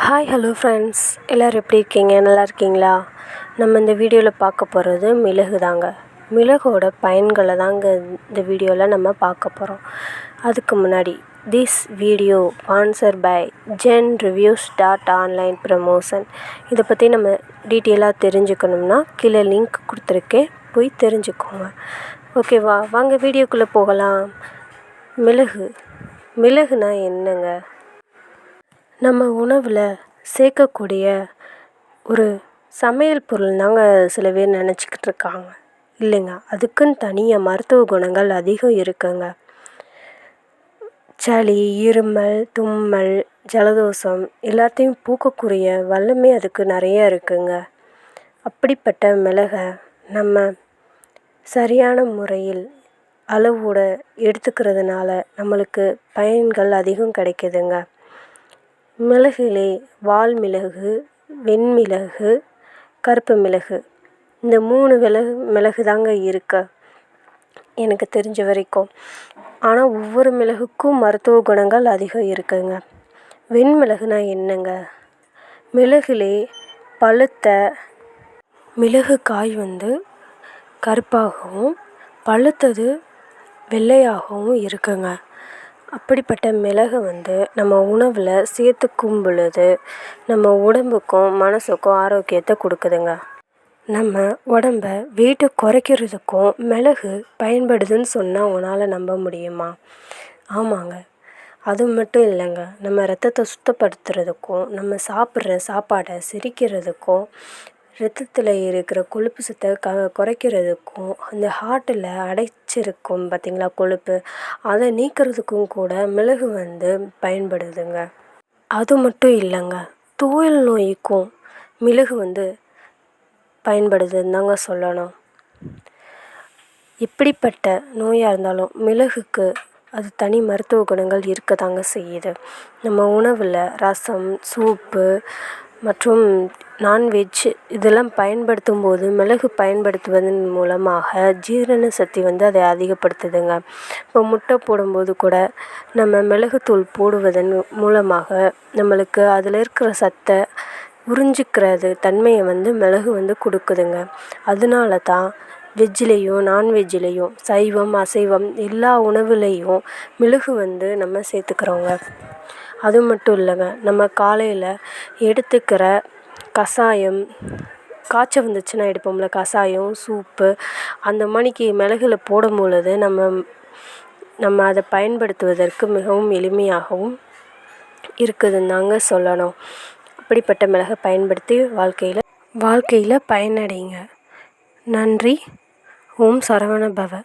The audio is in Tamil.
ஹாய் ஹலோ ஃப்ரெண்ட்ஸ், எல்லோரும் எப்படி இருக்கீங்க? நல்லா இருக்கீங்களா? நம்ம இந்த வீடியோவில் பார்க்க போகிறது மிளகு தாங்க. மிளகோட பயன்களை தாங்க இந்த வீடியோவில் நம்ம பார்க்க போகிறோம். அதுக்கு முன்னாடி this video sponsor by genreviews.online promotion. இதை பற்றி நம்ம டீட்டெயிலாக தெரிஞ்சுக்கணும்னா கீழே லிங்க் கொடுத்துருக்கேன், போய் தெரிஞ்சுக்கோங்க. ஓகேவா? வாங்க வீடியோக்குள்ளே போகலாம். மிளகுனா என்னங்க? நம்ம உணவில் சேர்க்கக்கூடிய ஒரு சமையல் பொருள் தாங்க சில பேர் நினச்சிக்கிட்டு இருக்காங்க. இல்லைங்க, அதுக்குன்னு தனியாக மருத்துவ குணங்கள் அதிகம் இருக்குங்க. சளி, இருமல், தும்மல், ஜலதோஷம் எல்லாத்தையும் போக்கக்கூடிய வல்லமை அதுக்கு நிறைய இருக்குங்க. அப்படிப்பட்ட மிளகை நம்ம சரியான முறையில் அளவோட எடுத்துக்கிறதுனால நம்மளுக்கு பயன்கள் அதிகம் கிடைக்குதுங்க. மிளகுலே வால்மிளகு, வெண்மிளகு, கருப்பு மிளகு, இந்த 3 மிளகு தாங்க இருக்கு எனக்கு தெரிஞ்ச வரைக்கும். ஆனால் ஒவ்வொரு மிளகுக்கும் மருத்துவ குணங்கள் அதிகம் இருக்குங்க. வெண்மிளகுனா என்னங்க? மிளகுலே பழுத்த மிளகு காய் கருப்பாகவும் பழுத்தது வெள்ளையாகவும் இருக்குங்க. அப்படிப்பட்ட மிளகை நம்ம உணவில் சேர்த்துக்கும் பொழுது நம்ம உடம்புக்கும் மனசுக்கும் ஆரோக்கியத்தை கொடுக்குதுங்க. நம்ம உடம்ப வெயிட்டை குறைக்கிறதுக்கும் மிளகு பயன்படுதுன்னு சொன்னால் உங்களால் நம்ப முடியுமா? ஆமாங்க. அது மட்டும் இல்லைங்க, நம்ம ரத்தத்தை சுத்தப்படுத்துறதுக்கும் நம்ம சாப்பிட்ற சாப்பாடை செரிக்கிறதுக்கும் ரத்தத்தில் இருக்கிற கொழுப்பு சத்தை குறைக்கிறதுக்கும் அந்த ஹார்ட்டில் அடைச்சிருக்கும் பார்த்திங்களா கொழுப்பு, அதை நீக்கிறதுக்கும் கூட மிளகு பயன்படுதுங்க. அது மட்டும் இல்லைங்க, தோல் நோய்க்கும் மிளகு பயன்படுதுன்னு தாங்க சொல்லணும். எப்படிப்பட்ட நோயாக இருந்தாலும் மிளகுக்கு அது தனி மருத்துவ குணங்கள் இருக்க தாங்க செய்யுது. நம்ம உணவில் ரசம், சூப்பு மற்றும் நான்வெஜ் இதெல்லாம் பயன்படுத்தும் போது மிளகு பயன்படுத்துவதன் மூலமாக ஜீரண சக்தி அதை அதிகப்படுத்துதுங்க. இப்போ முட்டை போடும்போது கூட நம்ம மிளகுத்தூள் போடுவதன் மூலமாக நம்மளுக்கு அதில் இருக்கிற சத்தை உறிஞ்சிக்கிறது தன்மையை மிளகு கொடுக்குதுங்க. அதனால தான் வெஜ்லேயும் நான்வெஜ்லேயும் சைவம் அசைவம் எல்லா உணவுலேயும் மிளகு நம்ம சேர்த்துக்கிறோங்க. அது மட்டும் இல்லைங்க, நம்ம காலையில் எடுத்துக்கிற கஷாயம், காய்ச்சல் வந்துச்சுன்னா எடுப்போம்ல கஷாயம், சூப்பு, அந்த மணிக்கு மிளகுல போடும் பொழுது நம்ம அதை பயன்படுத்துவதற்கு மிகவும் எளிமையாகவும் இருக்குதுன்னு தாங்க சொல்லணும். அப்படிப்பட்ட மிளகை பயன்படுத்தி வாழ்க்கையில் பயனடைங்க. நன்றி. ஓம் சரவண பவ.